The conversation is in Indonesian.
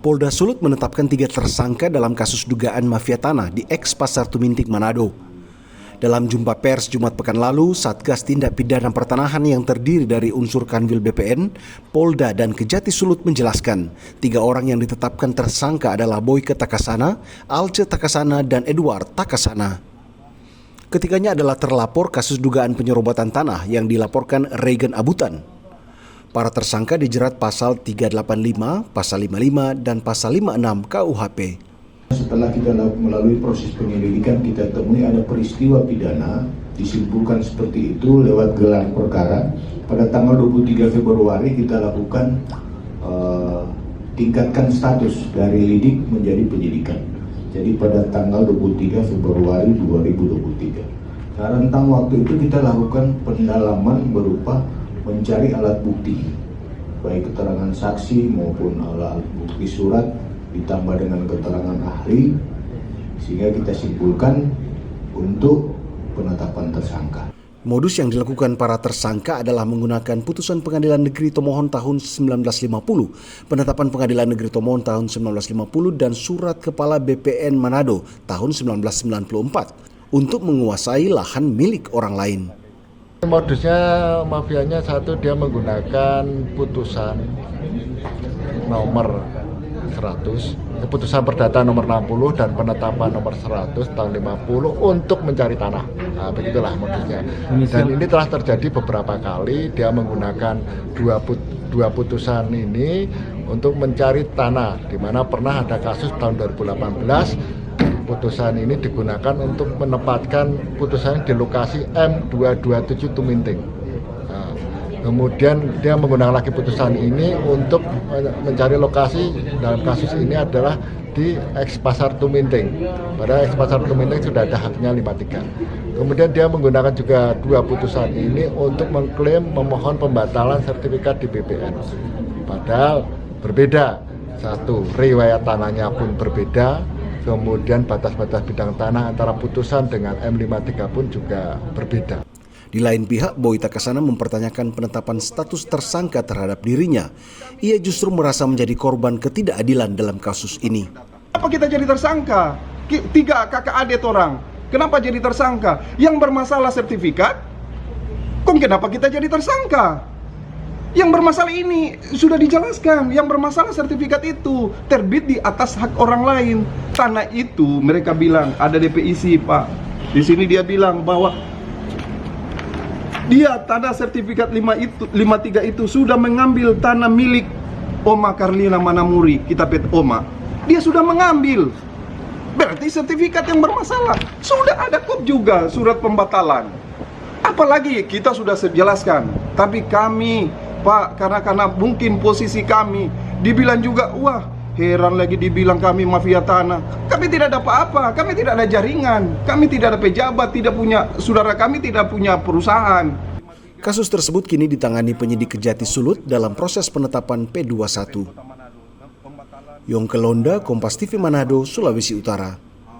Polda Sulut menetapkan 3 tersangka dalam kasus dugaan mafia tanah di eks Pasar Tumintik, Manado. Dalam jumpa pers Jumat pekan lalu, Satgas Tindak Pidana Pertanahan yang terdiri dari unsur Kanwil BPN, Polda, dan Kejati Sulut menjelaskan 3 orang yang ditetapkan tersangka adalah Boyke Takasana, Alce Takasana, dan Edward Takasana. Ketiganya adalah terlapor kasus dugaan penyerobatan tanah yang dilaporkan Regan Abutan. Para tersangka dijerat pasal 385, pasal 55, dan pasal 56 KUHP. Setelah kita melalui proses penyelidikan, kita temui ada peristiwa pidana, disimpulkan seperti itu lewat gelar perkara. Pada tanggal 23 Februari kita lakukan tingkatkan status dari lidik menjadi penyidikan. Jadi pada tanggal 23 Februari 2023. Rentang waktu itu kita lakukan pendalaman berupa mencari alat bukti, baik keterangan saksi maupun alat bukti surat, ditambah dengan keterangan ahli, sehingga kita simpulkan untuk penetapan tersangka. Modus yang dilakukan para tersangka adalah menggunakan putusan Pengadilan Negeri Tomohon tahun 1950, penetapan Pengadilan Negeri Tomohon tahun 1950, dan Surat Kepala BPN Manado tahun 1994 untuk menguasai lahan milik orang lain. Modusnya mafianya satu, dia menggunakan putusan nomor 100, keputusan perdata nomor 60 dan penetapan nomor 100 tahun 50 untuk mencari tanah. Nah, begitulah modusnya. Dan ini telah terjadi beberapa kali, dia menggunakan dua putusan ini untuk mencari tanah, di mana pernah ada kasus tahun 2018. Putusan ini digunakan untuk menempatkan putusan di lokasi M227 Tuminting. Nah, kemudian dia menggunakan lagi putusan ini untuk mencari lokasi dalam kasus ini adalah di eks Pasar Tuminting. Pada eks Pasar Tuminting sudah ada haknya 53. Kemudian dia menggunakan juga 2 putusan ini untuk mengklaim memohon pembatalan sertifikat di BPN. Padahal berbeda. Satu, riwayat tanahnya pun berbeda. Kemudian batas-batas bidang tanah antara putusan dengan M53 pun juga berbeda. Di lain pihak, Boy Takasana mempertanyakan penetapan status tersangka terhadap dirinya. Ia justru merasa menjadi korban ketidakadilan dalam kasus ini. Kenapa kita jadi tersangka? 3 kakak adik orang. Kenapa jadi tersangka? Yang bermasalah sertifikat? Kenapa kita jadi tersangka? Yang bermasalah ini sudah dijelaskan, yang bermasalah sertifikat itu terbit di atas hak orang lain. Tanah itu mereka bilang ada DPIC, Pak. Di sini dia bilang bahwa dia tanah sertifikat 53 itu sudah mengambil tanah milik Oma Karlina Manamuri, kita pet Oma. Dia sudah mengambil. Berarti sertifikat yang bermasalah. Sudah ada kop juga surat pembatalan. Apalagi kita sudah jelaskan, tapi kami Pak, karena mungkin posisi kami dibilang juga, wah heran lagi dibilang kami mafia tanah. Kami tidak ada apa-apa, kami tidak ada jaringan, kami tidak ada pejabat, tidak punya saudara kami tidak punya perusahaan. Kasus tersebut kini ditangani penyidik Kejati Sulut dalam proses penetapan P21. Yongke Londa, Kompas TV Manado, Sulawesi Utara.